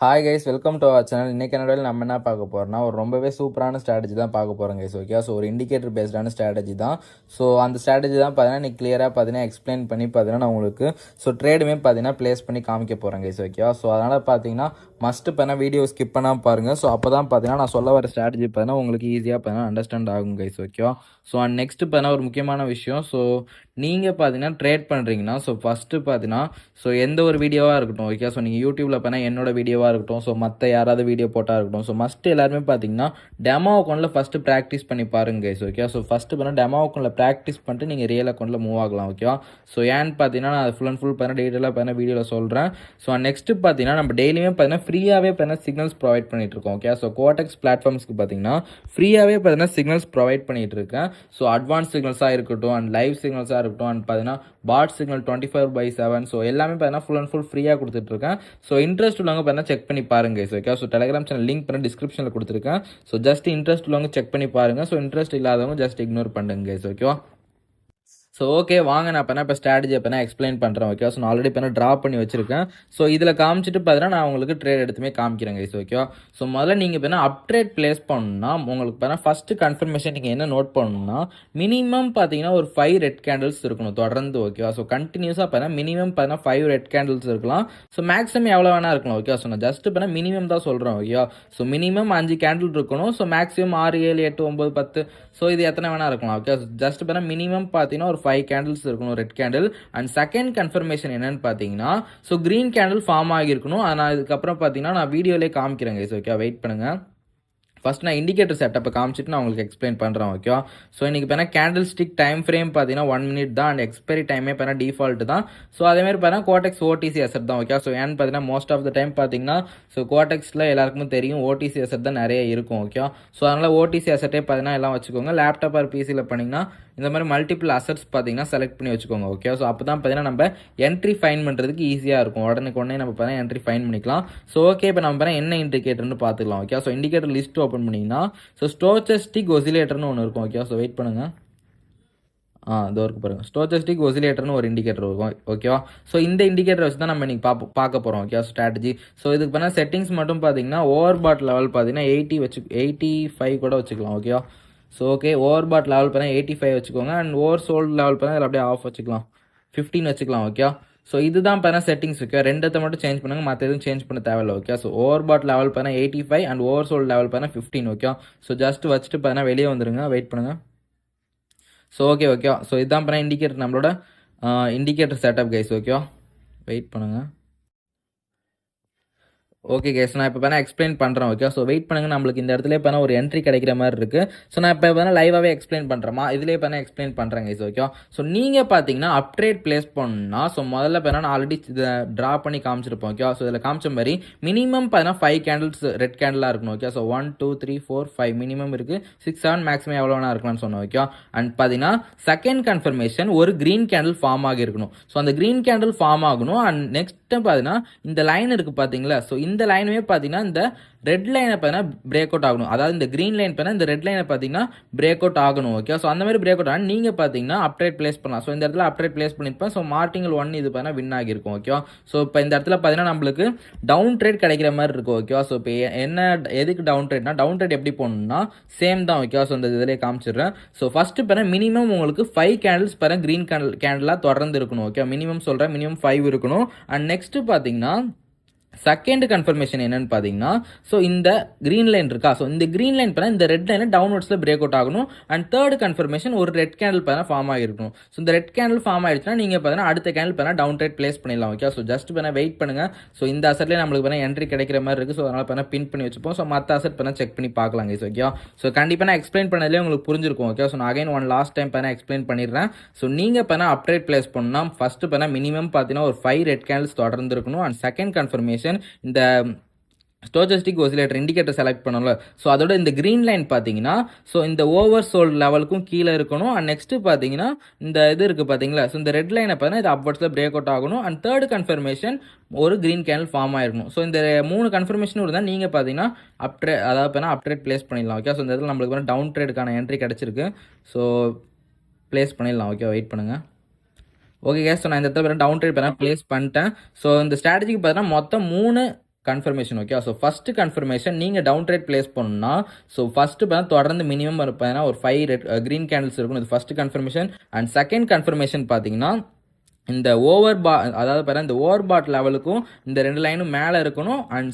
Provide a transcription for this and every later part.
Hi guys, welcome to our channel. இன்றைக்கி என்னோட நம்ம என்ன பார்க்க போகிறோம்னா ஒரு ரொம்பவே சூப்பரான ஸ்ட்ராட்டஜி தான் பார்க்க போகிறோம் கைஸ். ஓகே, ஸோ ஒரு இண்டிகேட்டர் பேஸ்டான ஸ்ட்ராட்டஜி தான். ஸோ அந்த ஸ்ட்ராட்டஜி தான் பார்த்தீங்கன்னா நீ கிளியராக பார்த்தீங்கன்னா எக்ஸ்பிளைன் பண்ணி பார்த்தீங்கன்னா நான் உங்களுக்கு ட்ரேடுமே பார்த்தீங்கன்னா ப்ளேஸ் பண்ணி காமிக்க போகிறேன் கைஸ். ஓகேவா, ஸோ அதனால் பார்த்தீங்கன்னா மஸ்ட்டு பண்ணால் வீடியோ ஸ்கிப் பண்ணாமல் பாருங்கள். ஸோ அப்போ தான் பார்த்தீங்கன்னா நான் சொல்ல வர ஸ்ட்ராட்டஜி பார்த்தீங்கன்னா உங்களுக்கு ஈஸியாக பார்த்தீங்கன்னா அண்டர்ஸ்டாண்ட் ஆகும் கைஸ். ஓகேவா, ஸோ அண்ட் நெக்ஸ்ட்டு பார்த்தீங்கன்னா ஒரு முக்கியமான விஷயம். ஸோ நீங்கள் பார்த்தீங்கன்னா ட்ரேட் பண்ணுறீங்கன்னா ஃபஸ்ட்டு பார்த்தீங்கன்னா எந்த ஒரு வீடியோவாக இருக்கட்டும். ஓகே, ஸோ நீங்கள் யூடியூப்பில் பார்த்தீங்கன்னா என்னோட வீடியோவாக இருக்கட்டும், மற்ற யாராவது வீடியோ போட்டால் இருக்கட்டும், மஸ்ட்டு எல்லாருமே பார்த்தீங்கன்னா டெமோ அக்கௌண்ட்டில் ஃபஸ்ட்டு ப்ராக்டிஸ் பண்ணி பாருங்க கைஸ். ஓகே, ஃபஸ்ட்டு பண்ணால் டெமோ அக்கௌண்ட்டில் ப்ராக்டிஸ் பண்ணிட்டு நீங்கள் ரியல் அக்கௌண்ட்டில் மூவ் ஆகலாம். ஓகேவா, ஏன்னு பார்த்தீங்கன்னா நான் ஃபுல் அண்ட் ஃபுல் டீட்டெயிலாக வீடியோவில் சொல்கிறேன். நெக்ஸ்ட்டு பார்த்தீங்கன்னா நம்ம டெய்லியுமே பார்த்தீங்கன்னா ஃப்ரீயாகவே சிக்னல்ஸ் ப்ரொவைட் பண்ணிட்டு இருக்கோம். ஓகே, Quotex பிளாட்ஃபார்ம்ஸ்க்கு பார்த்தீங்கன்னா ஃப்ரீயாகவே சிக்னல்ஸ் ப்ரொவைட் பண்ணிட்டு இருக்கேன். அட்வான்ஸ் சிக்னல்ஸாக இருக்கட்டும் அண்ட் லைவ் சிக்னல்ஸாக இருக்கட்டும் அண்ட் பார்த்தீங்கன்னா பாட் சிக்னல் 24/7 எல்லாமே பார்த்தீங்கன்னா ஃபுல் அண்ட் ஃபுல் ஃப்ரீயாக கொடுத்துட்ருக்கேன். இன்ட்ரெஸ்ட் உள்ளவங்க பார்த்தீங்கன்னா செக் பண்ணி பாருங்க. ஓகே, டெலிகிராம் சேனல் லிங்க் பண்ணி டிஸ்கிரிப்ஷனில் கொடுத்துருக்கேன். ஜஸ்ட் இன்ட்ரெஸ்ட் உள்ளவங்க செக் பண்ணி பாருங்க. இன்ட்ரெஸ்ட் இல்லாதவங்க ஜஸ்ட் இக்னோர் பண்ணுங்க. ஓகேவா, ஓகே வாங்க நான் இப்போ ஸ்ட்ராட்டஜி எக்ஸ்பிளைன் பண்ணுறேன். ஓகே, நான் ஆல்ரெடி ட்ரா பண்ணி வச்சிருக்கேன். இதில் காமிச்சிட்டு பார்த்தீங்கன்னா நான் உங்களுக்கு ட்ரேட் எடுத்துமே காமிக்கிறேன் கைஸ். ஓகேவா, முதல்ல நீங்கள் அப்ட்ரேட் பிளேஸ் பண்ணணும்னா உங்களுக்கு ஃபஸ்ட்டு கன்ஃபர்மேஷன் நீங்கள் என்ன நோட் பண்ணணும்னா மினிமம் பார்த்தீங்கன்னா ஒரு 5 ரெட் கேண்டில்ஸ் இருக்கணும் தொடர்ந்து. ஓகேவா, கண்டினியூஸாக மினிமம் 5 ரெட் கேண்டில்ஸ் இருக்கலாம். மேக்ஸிமம் எவ்வளோ வேணா இருக்கலாம். ஓகே, நான் ஜஸ்ட் மினிமம் தான் சொல்கிறேன். ஓகேவா, மினிமம் 5 கேண்டில் இருக்கணும். மேக்ஸிமம் 6, 7, 8, 9, 10 இது எத்தனை வேணா இருக்கலாம். ஓகே, ஜஸ்ட் மினிமம் பார்த்தீங்கன்னா ஒரு 5 கேண்டில்ஸ் இருக்கணும் red candle. And second confirmation என்னன்னு பார்த்தீங்கன்னா கிரீன் கேண்டில் ஃபார்ம் ஆகியிருக்கணும். நான் இதுக்கப்புறம் பார்த்தீங்கன்னா நான் வீடியோலேயே காமிக்கிறேன் கைஸ். ஓகே, வெயிட் பண்ணுங்கள். ஃபஸ்ட் நான் இண்டிகேட்டர் செட்டப்பை காமிச்சிட்டு நான் உங்களுக்கு எக்ஸ்பிளைன் பண்ணுறேன். ஓகேவா, இன்றைக்கி கேண்டில் ஸ்டிக் டைம் ஃப்ரேம் பார்த்தீங்கன்னா 1 minute தான். அண்ட் எக்ஸ்பைரி டைமே டிஃபால்ட் தான். அதேமாதிரி Quotex OTC அசெட் தான். ஓகே, ஏன்னு பார்த்தீங்கன்னா மோஸ்ட் ஆஃப் த டைம் பார்த்தீங்கன்னா Quotexல எல்லாருக்குமே தெரியும் OTC அசெட் தான் நிறைய இருக்கும். ஓகேவா, அதனால் OTC அசெட்டே பார்த்தீங்கன்னா எல்லாம் வச்சுக்கோங்க. லேப்டாப் ஆர் பிசியில் பண்ணிங்கன்னா இந்த மாதிரி மல்டிபிள் அசெட்ஸ் பார்த்தீங்கன்னா செலக்ட் பண்ணி வச்சுக்கோங்க. ஓகே, அப்போ தான் பார்த்தீங்கன்னா நம்ம என்ட்ரி ஃபைன் பண்ணுறதுக்கு ஈஸியாக இருக்கும். உடனே நம்ம பார்த்தீங்கன்னா என்ட்ரி ஃபைன் பண்ணிக்கலாம். ஓகே, இப்போ நம்ம என்ன இண்டிகேட்டர்னு பார்த்துக்கலாம். ஓகே, இண்டிகேட்டர் லிஸ்ட் ஓப்பன் பண்ணிங்கன்னா ஸ்டோச்சஸ்டிக் ஒசிலேட்டர்னு ஒன்று இருக்கும். ஓகே, வெயிட் பண்ணுங்கள். இதோ இருக்கு பாருங்கள், ஸ்டோச்சஸ்டிக் ஒசிலேட்டர்னு ஒரு இண்டிகேட்டர் இருக்கும். ஓகேவா, இந்த இண்டிகேட்டர் வச்சு தான் நம்ம இன்னைக்கு பார்க்க போகிறோம். Okay, strategy. இதுக்கு பண்ணால் செட்டிங்ஸ் மட்டும் பார்த்தீங்கன்னா ஓவர் பாட் லெவல் பார்த்தீங்கன்னா 85 கூட வச்சுக்கலாம். ஓகேவா, ஓகே, ஓவர் பாட் லெவல் பார்த்தீங்கன்னா 85 வச்சுக்கோங்க. அண்ட் ஓவர் சோல்டு லெவல் பார்த்தீங்கன்னா அப்படியே ஆஃப் வச்சுக்கலாம், 15 வச்சுக்கலாம். ஓகே, இதுதான் பார்த்தீங்கன்னா செட்டிங்ஸ். ஓகே, ரெண்டத்தை மட்டும் சேஞ்ச் பண்ணுங்க, மற்ற எதுவும் சேஞ்ச் பண்ண தேவையில்லை. ஓகே, ஓவர் பாட் லெவல் பார்த்தீங்கன்னா 85 அண்ட் ஓவர் சோல்டு லெவல் பார்த்தீங்கன்னா 15. ஓகே, ஜஸ்ட் வச்சுட்டு பார்த்தீங்கன்னா வெளியே வந்துருங்க. வெயிட் பண்ணுங்க. ஓகே, இதுதான் பார்த்தீங்கன்னா இண்டிகேட்டர், நம்மளோட இண்டிகேட்டர் செட்டப் கைஸ். ஓகேவா, வெயிட் பண்ணுங்கள். ஓகே கேஸ், நான் இப்போ எக்ஸ்பிளைன் பண்ணுறேன். ஓகே, வெயிட் பண்ணுங்கள். நம்மளுக்கு இந்த இடத்துல ஒரு என்ட்ரி கிடைக்கிற மாதிரி இருக்குது. நான் இப்போ லைவாகவே எக்ஸ்பிளைன் பண்ணுறேமா, இதுலேயே எக்ஸ்பிளைன் பண்ணுறேன் கைஸ். ஓகே, நீங்கள் பார்த்தீங்கன்னா அப்ட்ரேட் பிளேஸ் பண்ணணும்னா முதல்ல நான் ஆல்ரெடி இதை ட்ரா பண்ணி காமிச்சிருப்போம். ஓகே, இதில் காமிச்ச மாதிரி மினிமம் 5 கேண்டில்ஸ் ரெட் கேண்டிலாக இருக்கணும். ஓகே, 1, 2, 3, 4, 5 மினிமம் இருக்குது. 6, 7 மேக்ஸிமம் எவ்வளோ வேணா இருக்கலாம்னு சொன்னோம். ஓகே, அண்ட் பார்த்தீங்கன்னா செகண்ட் கன்ஃபர்மேஷன் ஒரு கிரீன் கேண்டில் ஃபார்ம் ஆகியிருக்கணும். அந்த கிரீன் கேண்டில் ஃபார்ம் ஆகணும். அண்ட் நெக்ஸ்ட் பார்த்தீங்கன்னா இந்த லைன் இருக்குது பார்த்தீங்களா, இந்த லைனுமே பார்த்தீங்கன்னா இந்த ரெட் லைனை பார்த்தீங்கன்னா பிரேக் அவுட் ஆகணும். அதாவது இந்த கிரீன் லைன் பார்த்தீங்கன்னா இந்த ரெட் லைனை பார்த்தீங்கன்னா பிரேக் அவுட் ஆகணும். ஓகே, அந்த மாதிரி பிரேக் அவுட் ஆனால் நீங்கள் பார்த்தீங்கன்னா அப்ட்ரேட் பிளேஸ் பண்ணலாம். இந்த இடத்துல அப்ட்ரேட் பிளேஸ் பண்ணியிருப்பேன். மார்டிங்கல் 1 இது பார்த்தீங்கன்னா வின் ஆகிருக்கும். ஓகே, இப்போ இந்த இடத்துல பார்த்தீங்கன்னா நம்மளுக்கு டவுன் ட்ரேட் கிடைக்கிற மாதிரி இருக்கும். ஓகே, இப்போ என்ன எதுக்கு டவுன் ட்ரேட்னா, டவுன் ட்ரேட் எப்படி போகணும்னா சேம் தான். ஓகே, இந்த இதிலே காமிச்சிடுறேன். ஃபர்ஸ்ட் மினிமம் உங்களுக்கு 5 கேண்டில்ஸ் கிரீன் கேண்டிலாக தொடர்ந்து இருக்கணும். ஓகே, மினிமம் சொல்கிறேன், மினிமம் 5 இருக்கணும். அண்ட் நெக்ஸ்ட் பார்த்தீங்கன்னா செகண்ட் கன்ஃபர்மேஷன் என்னன்னு பார்த்தீங்கன்னா இந்த கிரீன் லைன் இருக்கா, இந்த கிரீன் லைன் பண்ணால் இந்த ரெட் லைன் டவுன்வர்ட்ஸில் பிரேக் அவுட் ஆகணும். அண்ட் தேர்ட் கன்ஃபர்மேஷன் ஒரு ரெட் கேண்டில் பண்ணால் ஃபார்ம் ஆகிருக்கணும். இந்த ரெட் கேண்டில் ஃபார்ம் ஆயிடுச்சுன்னா நீங்கள் பார்த்தீங்கன்னா அடுத்த கேண்டில் பண்ணால் டவுன் ட்ரேட் பிளேஸ் பண்ணிடலாம். ஓகே, ஜஸ்ட் வெயிட் பண்ணுங்க. இந்த அசட்லேயே நம்மளுக்கு என்ட்ரி கிடைக்கிற மாதிரி இருக்குது. அதனால் பின் பண்ணி வச்சுப்போம். மற்ற அசட் செக் பண்ணி பார்க்கலாம் கைஸ். ஓகே, கண்டிப்பாக நான் எக்ஸ்பிளைன் பண்ணதுலேயே உங்களுக்கு புரிஞ்சிருக்கும். ஓகே, நான் அகைன் லாஸ்ட் டைம் எக்ஸ்பிளைன் பண்ணிடுறேன். நீங்கள் அப்டேட் பிளேஸ் பண்ணால் ஃபர்ஸ்ட் மினிமம் பார்த்தீங்கன்னா ஒரு 5 ரெட் கேண்டில்ஸ் தொடர்ந்து இருக்கணும். அண்ட் செகண்ட் கன்ஃபர்மேஷன் இந்த ஸ்டோச்சஸ்டிக் ஒசிலேட்டர் இண்டிகேட்டர் செலக்ட் பண்ணல. அதோட இந்த கிரீன் லைன் பார்த்தீங்கன்னா இந்த ஓவர் சோல்ட் லெவலுக்கும் கீழே இருக்கணும். அண்ட் நெக்ஸ்ட் பார்த்தீங்கன்னா இந்த இது இருக்குது பார்த்தீங்களா, இந்த ரெட் லைனை பார்த்தீங்கன்னா இது அப்வர்ட்ஸில் பிரேக் அவுட் ஆகணும். அண்ட் தேர்ட் கன்ஃபர்மேஷன் ஒரு கிரீன் கேண்டில் ஃபார்ம் ஆயிருக்கணும். இந்த 3 கன்ஃபர்மேஷன் இருந்தால் நீங்கள் பார்த்தீங்கன்னா அப்ட்ரேட் பிளேஸ் பண்ணிடலாம். ஓகே, இந்த இடத்துல நம்மளுக்கு டவுன் ட்ரேடுக்கான என்ட்ரி கிடச்சிருக்கு. பிளேஸ் பண்ணிடலாம். ஓகே, வெயிட் பண்ணுங்கள். ஓகே கேஸ், நான் இந்த இடத்துல டவுன் ட்ரேட் பிளேஸ் பண்ணிட்டேன். இந்த ஸ்ட்ராட்டஜிக்கு பார்த்தீங்கன்னா மொத்தம் 3 confirmation. Okay, so first confirmation நீங்கள் டவுன் ட்ரேட் பிளேஸ் பண்ணணும்னா, ஸோ ஃபர்ஸ்ட் தொடர்ந்து மினிமம் பார்த்தீங்கன்னா ஒரு 5 ரெட் கிரீன் கேண்டில்ஸ் இருக்கும். இது first confirmation. And second confirmation பார்த்தீங்கன்னா இந்த அதாவது பாருங்க இந்த ஓவர் பாட் லெவலுக்கும் இந்த 2 லைனும் மேலே இருக்கணும். அண்ட்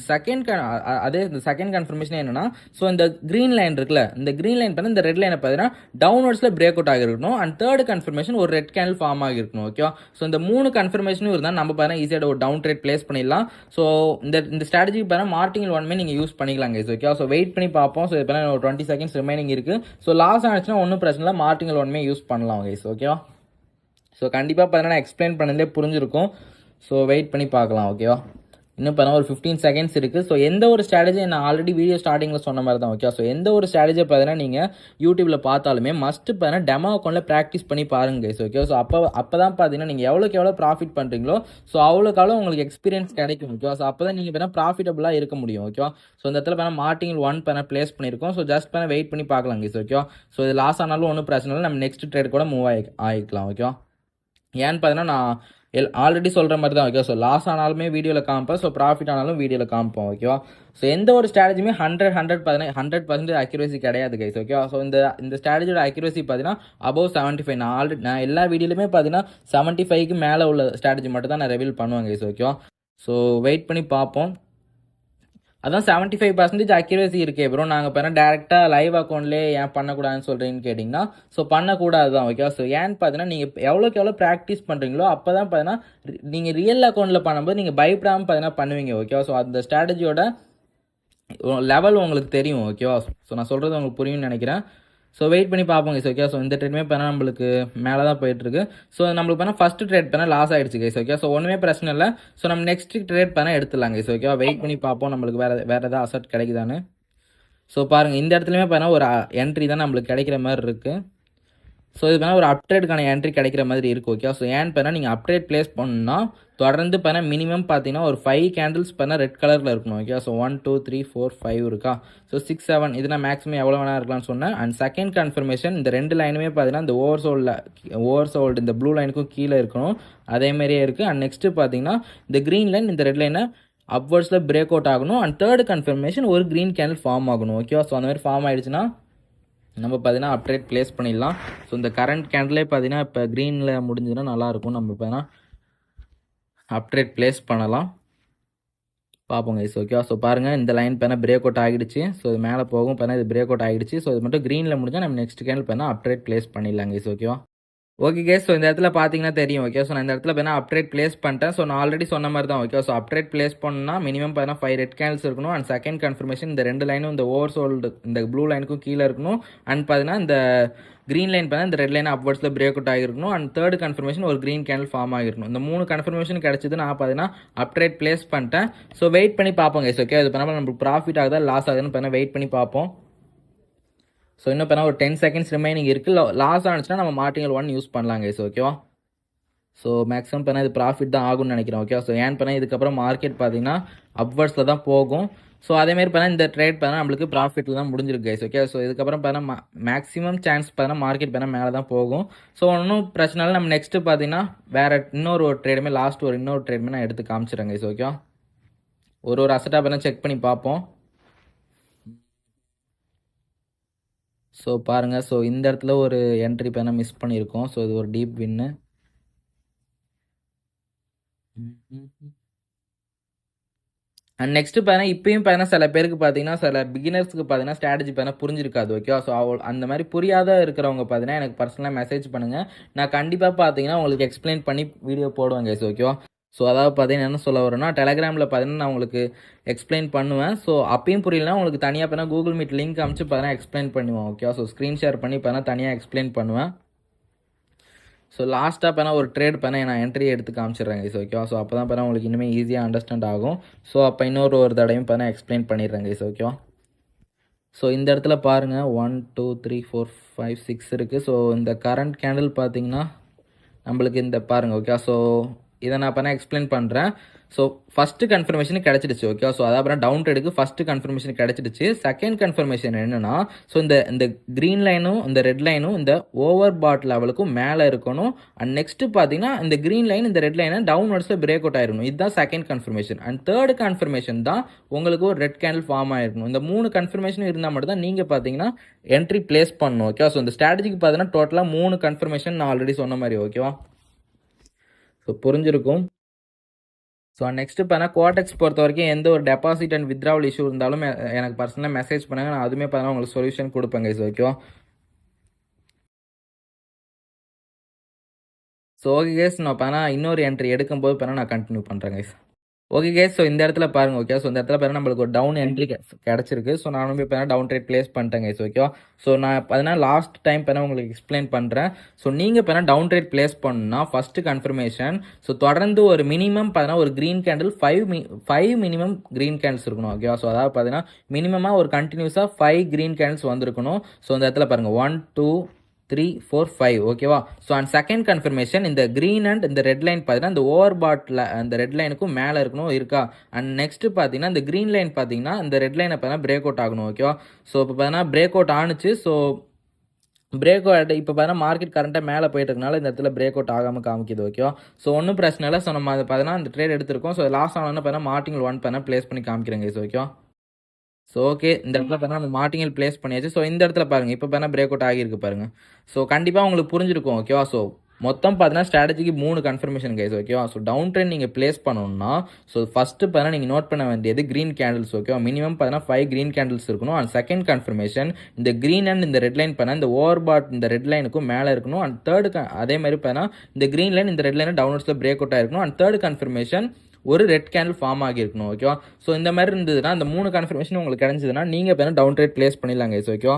அதே இந்த செகண்ட் கன்ஃபர்மேஷன் என்னன்னா, ஸோ இந்த கிரீன் லைன் இருக்குல்ல, இந்த கிரீன் லைன் பண்ண இந்த ரெட் லைனை பார்த்தீங்கன்னா டவுன்வர்ட்ஸில் பிரேக் அவுட் ஆகிருக்கணும். அண்ட் தேர்ட் கன்ஃபர்மேஷன் ஒரு ரெட் கேண்டில் ஃபார்ம் ஆகிருக்கணும். ஓகே, ஸோ இந்த 3 கன்ஃபர்மேஷனும் இருந்தால் நம்ம பார்த்தீங்கன்னா ஈஸியாக ஒரு டவுன் ட்ரேட் பிளேஸ் பண்ணிடலாம். ஸோ இந்த ஸ்ட்ராட்டஜி பார்த்தீங்கன்னா மார்டிங்கல் ஒன்மே நீங்கள் யூஸ் பண்ணிக்கலாம் கைஸ். ஓகே, ஸோ வெயிட் பண்ணி பார்ப்போம். ஸோ இப்போ ஒரு 20 செகண்ட்ஸ் ரிமைனிங் இருக்குது. ஸோ லாஸ் ஆனிச்சுன்னா ஒன்றும் பிரச்சனை இல்லை, மார்டிங்கல் ஒன்மே யூஸ் பண்ணலாம் கைஸ். ஓகேவா, ஸோ கண்டிப்பாக பார்த்தீங்கன்னா நான் எக்ஸ்பிளைன் பண்ணதே புரிஞ்சிருக்கும். ஸோ வெயிட் பண்ணி பார்க்கலாம். ஓகேவா, இன்னும் பார்த்தீங்கன்னா ஒரு 15 செகண்ட்ஸ் இருக்குது. ஸோ எந்த ஒரு ஸ்ட்ராட்டஜி நான் ஆல்ரெடி வீடியோ ஸ்டார்டிங்கில் சொன்ன மாதிரி தான். ஓகே, ஸோ எந்த ஒரு ஸ்ட்ராட்டஜியை பார்த்தீங்கன்னா நீங்கள் யூடியூப்பில் பார்த்தாலுமே மஸ்ட்டு பார்த்தீங்கன்னா டெமோ அக்கௌண்ட்டில் ப்ராக்டிஸ் பண்ணி பாருங்க கைஸ். ஓகே, ஸோ அப்போ தான் பார்த்தீங்கன்னா நீங்கள் எவ்வளோக்கு எவ்வளோ ப்ராஃபிட் பண்ணுறீங்களோ ஸோ அவ்வளோக்கு உங்களுக்கு எக்ஸ்பீரியன்ஸ் கிடைக்கும். ஓகேவா, ஸோ அப்போ தான் நீங்கள் பார்த்தீங்கன்னா ப்ராஃபிட்டபுளாக இருக்க முடியும். ஓகேவா, ஸோ இந்த இடத்துல பார்த்தீங்கன்னா மார்டிங்கல் 1 பார்த்தீங்கன்னா ப்ளேஸ் பண்ணியிருக்கோம். ஸோ ஜஸ்ட் பார்த்தீங்கன்னா வெயிட் பண்ணி பார்க்கலாம் கைஸ். ஓகேவா, ஸோ இது லாஸ் ஆனாலும் ஒன்றும் பிரச்சனை இல்லை, நம்ம நெக்ஸ்ட் ட்ரேட் கூட மூவ் ஆகிக்கலாம். ஓகேவா, ஏன்னு பார்த்தீங்கன்னா நான் ஆல்ரெடி சொல்கிற மாதிரி தான். ஓகே, ஸோ லாஸ் ஆனாலுமே வீடியோவில் காமிப்பேன், ஸோ ப்ராஃபிட் ஆனாலும் வீடியோவில் காமிப்போம். ஓகேவா, ஸோ எந்த ஒரு ஸ்ட்ராட்டஜியுமே 100% அக்யூரேசி கிடையாது கைஸ். ஓகேவா, ஸோ இந்த ஸ்ட்ராட்டஜியோட அக்யூரேசி பார்த்தீங்கன்னா அபவ் 75. நான் எல்லா வீடியோலையுமே பார்த்தீங்கன்னா 75க்கு மேலே உள்ள ஸ்ட்ராட்டஜி மட்டும் தான் நான் ரிவீல் பண்ணுவேன் கைஸ். ஓகேவா, ஸோ வெயிட் பண்ணி பார்ப்போம். அதான் 75% அக்யூரேசி இருக்கே ப்ரோ, நாங்கள் இப்போ டேரெக்டாக லைவ் அக்கௌண்ட்லேயே ஏன் பண்ணக்கூடாதுன்னு சொல்கிறீங்கன்னு கேட்டிங்கன்னா, ஸோ பண்ணக்கூடாது தான். ஓகே, ஸோ ஏன்னு பார்த்தீங்கன்னா நீங்கள் எவ்வளோக்கு எவ்வளோ ப்ராக்டிஸ் பண்ணுறீங்களோ அப்போ தான் பார்த்தீங்கன்னா நீங்கள் ரியல் அக்கௌண்ட்டில் பண்ணும்போது நீங்கள் பயப்படாமல் பார்த்தீங்கன்னா பண்ணுவீங்க. ஓகேவா, ஸோ அந்த ஸ்ட்ராட்டஜியோட லெவல் உங்களுக்கு தெரியும். ஓகேவா, ஸோ நான் சொல்கிறது உங்களுக்கு புரியும்னு நினைக்கிறேன். ஸோ வெயிட் பண்ணி பார்ப்போம் கைஸ். ஓகே, ஸோ இந்த ட்ரேட்மே பண்ணால் நம்மளுக்கு மேலே தான் போயிட்டுருக்கு. ஸோ நம்மளுக்கு பண்ணால் ஃபஸ்ட் ட்ரேட் பண்ணால் லாஸ் ஆகிடுச்சு கைஸ். ஓகே, ஸோ ஒன்றுமே பிரச்சனை இல்லை. ஸோ நம்ம நெக்ஸ்ட் ட்ரேட் பண்ணால் எடுத்துடலாம் கைஸ். ஓகேவா, வெயிட் பண்ணி பார்ப்போம் நம்மளுக்கு வேறு ஏதாவது அசட் கிடைக்குதான்னு. ஸோ பாருங்கள், இந்த இடத்துலையுமே பண்ணால் ஒரு என்ட்ரி தான் நம்மளுக்கு கிடைக்கிற மாதிரி இருக்குது. ஸோ இது பண்ணால் ஒரு அப்ட்ரேடுக்கான என்ட்ரி கிடைக்கிற மாதிரி இருக்குது. ஓகே, ஸோ ஏன்னு பண்ணால் நீங்கள் அப்ட்ரேட் பிளேஸ் பண்ணணும்னா தொடர்ந்து பண்ணால் மினிமம் பார்த்தீங்கன்னா ஒரு 5 கேண்டில்ஸ் பண்ணால் ரெட் கலரில் இருக்கணும். ஓகே, ஸோ 1 2 3 4 5 இருக்கா. ஸோ 6 7 இதுனா மேக்ஸிமம் எவ்வளோ வேணா இருக்கலாம்னு சொன்னேன். அண்ட் செகண்ட் கன்ஃபர்மேஷன் இந்த 2 லைனுமே பார்த்தீங்கன்னா இந்த ஓவர் இந்த ப்ளூ லைனுக்கும் கீழே இருக்கணும், அதேமாரியே இருக்குது. அண்ட் நெக்ஸ்ட்டு பார்த்தீங்கன்னா இந்த க்ரீன் லைன் இந்த ரெட் லைனை அப்வர்ட்ஸில் பிரேக் அவுட் ஆகணும். அண்ட் தேர்ட் கன்ஃபர்மேஷன் ஒரு க்ரீன் கேண்டில் ஃபார்ம் ஆகணும். ஓகேவா, ஸோ அந்த மாதிரி ஃபார்ம் ஆகிடுச்சுன்னா நம்ம பார்த்தீங்கன்னா அப்ட்ரேட் பிளேஸ் பண்ணிடலாம். ஸோ இந்த கரண்ட் கேண்டிலே பார்த்தீங்கன்னா இப்போ க்ரீனில் முடிஞ்சதுன்னா நல்லாயிருக்கும், நம்ம பார்த்தீங்கன்னா அப்ட்ரேட் பிளேஸ் பண்ணலாம். பார்ப்போம் கைஸ். ஓகே, ஸோ பாருங்கள் இந்த லைன் பார்த்தா பிரேக் அவுட் ஆகிடுச்சு. ஸோ இது மேலே போகும் பார்த்தா இது பிரேக் அவுட் ஆகிடுச்சு. ஸோ இது மட்டும் க்ரீனில் முடிஞ்சால் நம்ம நெக்ஸ்ட் கேண்டில் பார்த்தா அப்ட்ரேட் பிளேஸ் பண்ணிடலாம் கைஸ். ஓகேவா, ஓகே கேஸ். ஸோ இந்த இடத்துல பார்த்தீங்கன்னா தெரியும். ஓகே, ஸோ நான் இந்த இடத்துல பார்த்தீங்கன்னா அப்ட்ரேட் பிளேஸ் பண்ணிட்டேன். ஸோ நான் ஆல்ரெடி சொன்ன மாதிரி தான். ஓகே, ஸோ அப்ட்ரேட் பிளேஸ் பண்ணணும்னா மினிமம் பார்த்தீங்கன்னா 5 ரெட் கேண்டில்ஸ் இருக்கணும். அண்ட் செகண்ட் கன்ஃபர்மேஷன் இந்த 2 லைனும் இந்த இந்த ப்ளூ லைனுக்கும் கீழே இருக்கணும். அண்ட் பார்த்தீங்கன்னா இந்த க்ரீன் லைன் பார்த்தா இந்த ரெட் லைன் அப்வர்ட்ஸில் பிரேக் அவுட் ஆகிருக்கணும். அண்ட் தேர்ட் கன்ஃபர்மேஷன் ஒரு க்ரீன் கேண்டில் ஃபார்ம் ஆகிருக்கணும். இந்த 3 கன்ஃபர்மேஷன் கிடச்சிது. நான் பார்த்தீங்கன்னா அப்ட்ரேட் பிளேஸ் பண்ணிட்டேன். ஸோ வெயிட் பண்ணி பார்ப்போம் கைஸ். ஓகே, அது பண்ணாமல் நம்மளுக்கு ப்ராஃபிட் ஆகுதா லாஸ் ஆகுதுன்னு பார்த்தீங்கன்னா வெயிட் பண்ணி பார்ப்போம். ஸோ இன்னும் பார்த்தா ஒரு 10 செகண்ட்ஸ் ரிமைனிங் இருக்குது. லாஸ் ஆனிச்சுன்னா நம்ம மார்டிங்கல் 1 யூஸ் பண்ணலாம் கைஸ். ஓகேவா, ஸோ மேக்ஸிமம் பண்ணால் இது ப்ராஃபிட் தான் ஆகும்னு நினைக்கிறேன். ஓகே, ஸோ ஏன் பண்ணால் இதுக்கப்புறம் மார்க்கெட் பார்த்தீங்கன்னா அப்வர்ட்ஸில் தான் போகும். ஸோ அதேமாரி பண்ணால் இந்த ட்ரேட் பண்ணால் நம்மளுக்கு ப்ராஃபிட்டில் தான் முடிஞ்சிருக்கு கைஸ். ஓகே, ஸோ இதுக்கப்புறம் பார்த்தா மேக்ஸிமம் சான்ஸ் பார்த்தா மார்க்கெட் பண்ணால் மேலே தான் போகும். ஸோ ஒன்றும் பிரச்சனை இல்லை. நம்ம நெக்ஸ்ட்டு பார்த்தீங்கன்னா வேறு இன்னொரு ட்ரேடுமே இன்னொரு ட்ரேடுமே நான் எடுத்து காமிச்சிடுறேன் கைஸ். ஓகே, ஒரு அசட்டாக பண்ணால் செக் பண்ணி பார்ப்போம். ஸோ பாருங்கள், ஸோ இந்த இடத்துல ஒரு என்ட்ரி பண்ண மிஸ் பண்ணியிருக்கோம். ஸோ இது ஒரு டீப் வின்னு. அண்ட் நெக்ஸ்ட்டு பார்த்தீங்கன்னா இப்பயும் பார்த்தீங்கன்னா சில பேருக்கு பார்த்தீங்கன்னா சில பிகினர்ஸ்க்கு பார்த்தீங்கன்னா ஸ்ட்ராட்டஜி பார்த்தீங்கன்னா புரிஞ்சிருக்காது. ஓகேவா, ஸோ அந்த மாதிரி புரியாத இருக்கிறவங்க பார்த்தீங்கன்னா எனக்கு பர்சனலாக மெசேஜ் பண்ணுங்கள். நான் கண்டிப்பாக பார்த்தீங்கன்னா உங்களுக்கு எக்ஸ்பிளைன் பண்ணி வீடியோ போடுவேன் கைஸ். ஓகேவா, ஸோ அதாவது பார்த்தீங்கன்னா என்ன சொல்ல வரேன்னா டெலகிராமில் பார்த்தீங்கன்னா நான் உங்களுக்கு எக்ஸ்பிளைன் பண்ணுவேன். ஸோ அப்பயும் புரியலனா உங்களுக்கு தனியாக பார்த்தீங்கன்னா கூகுள் மீட் லிங்க் அனுப்பிச்சு பார்த்தீங்கன்னா எக்ஸ்பிளைன் பண்ணுவேன். ஓகேவா, ஸோ ஸ்க்ரீன் ஷேர் பண்ணி பார்த்தீங்கன்னா தனியாக எக்ஸ்பிளைன் பண்ணுவேன். ஸோ லாஸ்ட்டாக பண்ண ஒரு ட்ரேட் பண்ண நான் என்ட்ரி எடுத்து காமிச்சிடுறேன் கைஸ். ஓகேவா, ஸோ அப்போ தான் பண்ண உங்களுக்கு இனிமேல் ஈஸியாக அண்டர்ஸ்டாண்ட் ஆகும். ஸோ அப்போ ஒரு தடவையும் பண்ண எக்ஸ்பிளைன் பண்ணிடுறேன் கைஸ். ஓகேவா, ஸோ இந்த இடத்துல பாருங்கள் 1 2 3 4 5 6 இருக்குது. ஸோ இந்த கரண்ட் கேண்டில் பார்த்தீங்கன்னா நம்மளுக்கு இந்த பாருங்கள். ஓகே, ஸோ இதை நான் இப்போ எக்ஸ்பிளைன் பண்ணுறேன். ஸோ ஃபஸ்ட்டு கன்ஃபர்மேஷன் கிடச்சிடுச்சு. ஓகே, ஸோ அதாவது டவுன் ட்ரேடுக்கு ஃபஸ்ட்டு கன்ஃபர்மேஷன் கிடச்சிடுச்சு. செகண்ட் கன்ஃபர்மேஷன் என்னன்னா, ஸோ இந்த க்ரீன் லைனும் இந்த ரெட் லைனும் இந்த ஓவர் பாட் லெவலுக்கும் மேலே இருக்கணும். அண்ட் நெக்ஸ்ட்டு பார்த்தீங்கன்னா இந்த க்ரீன் லைன் இந்த ரெட் லைனை டவுன்வர்ட்ஸில் பிரேக் அவுட் ஆயிருக்கணும். இதுதான் second confirmation. And third confirmation தான் உங்களுக்கு ஒரு ரெட் கேண்டில் ஃபார்ம் ஆயிருக்கணும். இந்த 3 கன்ஃபர்மேஷன் இருந்தால் மட்டும் தான் நீங்கள் பார்த்தீங்கன்னா என்ட்ரி பிளேஸ் பண்ணணும். ஓகே, ஸோ இந்த ஸ்ட்ராட்டஜிக்கு பார்த்தீங்கன்னா டோட்டலாக 3 கன்ஃபர்மேஷன் நான் ஆல்ரெடி சொன்ன மாதிரி. ஓகேவா, ஸோ புரிஞ்சிருக்கும். ஸோ நெக்ஸ்ட்டு பார்த்தா கோடெக்ஸ் பொறுத்த வரைக்கும் எந்த ஒரு டெபாசிட் அண்ட் வித்ராவல் இஷ்யூ இருந்தாலும் எனக்கு பர்சனலாக மெசேஜ் பண்ணுங்க. நான் அதுவுமே பார்த்தா உங்களுக்கு சொல்யூஷன் கொடுப்பேங்க. கைஸ் ஓகேவா. ஸோ ஓகே கேஸ், நான் பார்த்தா இன்னொரு என்ட்ரி எடுக்கும்போது பார்த்தா நான் கண்டினியூ பண்ணுறேன் கைஸ். ஓகே கேஸ், ஸோ இந்த இடத்துல பாருங்க. ஓகே, ஸோ இந்த இடத்துல பாருங்க நம்மளுக்கு ஒரு டவுன் என்ட்ரி கிடச்சிருக்கு. ஸோ நானும் இப்போ டவுன் ட்ரேட் பிளேஸ் பண்ணிட்டேன் கைஸ். ஓகேவா, ஸோ நான் பார்த்தீங்கன்னா லாஸ்ட் டைம் பார்த்தா உங்களுக்கு எக்ஸ்பிளைன் பண்ணுறேன். ஸோ நீங்கள் இப்போ டவுன் ட்ரேட் பிளேஸ் பண்ணணும்னா ஃபஸ்ட்டு கன்ஃபர்மேஷன், ஸோ தொடர்ந்து ஒரு மினிமம் பார்த்தீங்கன்னா ஒரு green candle 5 minimum green candles இருக்கணும். ஓகேவா, ஸோ அதாவது பார்த்தீங்கன்னா மினிமமாக ஒரு கண்டினியூஸாக 5 க்ரீன் கேண்டில்ஸ் வந்திருக்கணும். ஸோ இந்த இடத்துல பாருங்கள் 1 2 3 4 5. ஓகேவா, ஸோ அண்ட் செகண்ட் கன்ஃபர்மேஷன் இந்த க்ரீன் அண்ட் இந்த ரெட் லைன் பார்த்தீங்கன்னா இந்த ஓவர் பாட்டில் அந்த ரெட் லைனுக்கும் மேலே இருக்கணும் இருக்கா. அண்ட் நெக்ஸ்ட்டு பார்த்தீங்கன்னா இந்த க்ரீன் லைன் பார்த்தீங்கன்னா இந்த ரெட் லைனை பார்த்தீங்கன்னா பிரேக் அவுட் ஆகணும். ஓகேவா, ஸோ இப்போ பார்த்தீங்கன்னா பிரேக் அவுட் ஆணுச்சு. ஸோ பிரேக் அவுட் இப்போ பார்த்தீங்கன்னா மார்க்கெட் கரண்ட்டாக மேலே போயிட்டு இருக்கனால இந்த இடத்துல பிரேக் அவுட் ஆகாமல் காமிக்குது. ஓகேவா, ஸோ ஒன்றும் பிரச்சனை இல்லை. ஸோ நம்ம அதை பார்த்தீங்கன்னா அந்த ட்ரேட் எடுத்திருக்கோம். ஸோ லாஸ் ஆனோன்னு பார்த்தீங்கன்னா மார்டிங்கல் 1 பார்த்தீங்கன்னா ப்ளேஸ் பண்ணி காமிக்கிறேங்க. ஸோ ஓகேவா, ஸோ ஓகே, இந்த இடத்துல பார்த்தீங்கன்னா நம்ம மார்டிங்கல் பிளேஸ் பண்ணியாச்சு. ஸோ இந்த இடத்துல பாருங்கள் இப்போ பார்த்தீங்கன்னா பிரேக் அவுட் ஆகியிருக்கு பாருங்கள். ஸோ கண்டிப்பாக உங்களுக்கு புரிஞ்சிருக்கும். ஓகேவா, ஸோ மொத்தம் பார்த்தீங்கன்னா ஸ்ட்ராட்டஜிக்கு 3 கன்ஃபர்மேஷன் கைஸ். ஓகேவா, ஸோ டவுன் ட்ரெண்ட் நீங்கள் பிளேஸ் பண்ணணும்னா ஸோ ஃபஸ்ட்டு பார்த்தீங்கன்னா நீங்கள் நோட் பண்ண வேண்டியது க்ரீன் கேண்டில்ஸ். ஓகேவா, மினிமம் பார்த்தீங்கன்னா 5 க்ரீன் கேண்டில்ஸ் இருக்கணும். அண்ட் செகண்ட் கன்ஃபர்மேஷன் இந்த க்ரீன் அண்ட் இந்த ரெட் லைன் பார்த்தீங்கன்னா இந்த ஓவர் பாட் இந்த ரெட் லைனுக்கும் மேலே இருக்கணும். அண்ட் தேர்டு அதே மாதிரி பார்த்தீங்கன்னா இந்த க்ரீன் லைன் இந்த ரெட் லைனை டவுன்வர்ட்ஸில் பிரேக் அவுட் ஆயிருக்கணும். அண்ட் தேர்ட் கன்ஃபர்மேஷன் ஒரு ரெட் கேண்டில் ஃபார்ம் ஆகியிருக்கணும். ஓகேவா, ஸோ இந்த மாதிரி இருந்ததுன்னா அந்த 3 கன்ஃபர்மேஷன் உங்களுக்கு கிடைச்சதுன்னா நீங்கள் இப்போ டவுன் ட்ரேட் பிளேஸ் பண்ணிடலாம் கைஸ். ஓகேவா,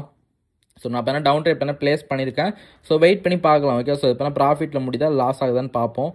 ஸோ நான் இப்போ டவுன் ட்ரேட் பண்ண பிளேஸ் பண்ணியிருக்கேன். ஸோ வெயிட் பண்ணி பார்க்கலாம். ஓகே, ஸோ இப்போ ப்ராஃபிட்டில் முடியுதா லாஸ் ஆகுதான்னு பார்ப்போம்.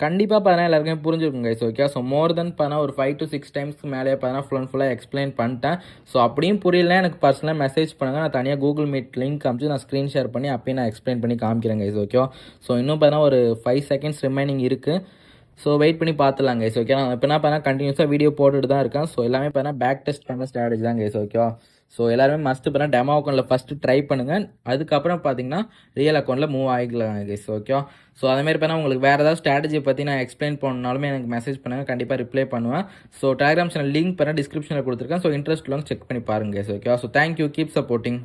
கண்டிப்பாக பார்த்தீங்கன்னா எல்லாருக்குமே புரிஞ்சுருக்கும் கைஸ். ஓகே, ஸோ மோர் தென் பார்த்தீங்கன்னா ஒரு 5 to 6 டைம்ஸ்க்கு மேலே பார்த்தீங்கன்னா ஃபுல்லாக எக்ஸ்பிளைன் பண்ணிட்டேன். ஸோ அப்படியும் புரியல எனக்கு பர்சனலாக மெசேஜ் பண்ணுங்கள். நான் தனியாக கூகுள் மீட் லிங்க் காமிச்சு நான் ஸ்க்ரீன் ஷேர் பண்ணி அப்பயும் நான் எக்ஸ்பிளைன் பண்ணி காமிக்கிறேன் கைஸ். ஓகேவா, ஸோ இன்னும் பார்த்தீங்கன்னா ஒரு 5 செகண்ட்ஸ் ரிமைனிங் இருக்குது. ஸோ வெயிட் பண்ணி பார்த்துலாம் கைஸ். ஓகே, நான் இப்போ என்ன பண்ணால் கண்டினியூஸாக வீடியோ போட்டுட்டு தான் இருக்கேன். ஸோ எல்லாமே பார்த்தீங்கன்னா பேக் டெஸ்ட் பண்ண ஸ்ட்ராட்டஜி தான் கைஸ். ஓகேவா, ஸோ எல்லாருமே மஸ்ட்டு பண்ணால் டெமோ அக்கௌண்ட்டில் ஃபஸ்ட்டு ட்ரை பண்ணுங்கள். அதுக்கப்புறம் பார்த்தீங்கன்னா ரியல் அக்கௌண்ட்டில் மூவ் ஆகிக்கலாம் கைஸ். ஓகேவா, ஸோ அதேமாதிரி பண்ணால் உங்களுக்கு வேறு ஏதாவது ஸ்ட்ராட்டஜியை பற்றி நான் எக்ஸ்பிளைன் பண்ணாலுமே எனக்கு மெசேஜ் பண்ணுங்கள், கண்டிப்பாக ரிப்ளை பண்ணுவேன். ஸோ டெலிகிராம் சேனல் லிங்க் பண்ண டிஸ்கிரிப்ஷனில் கொடுத்துருக்கேன். ஸோ இன்ட்ரெஸ்ட் உள்ளவங்க செக் பண்ணி பாருங்கள் கைஸ். ஓகேவா, ஸோ தேங்க்யூ, கீப் சப்போர்ட்டிங்.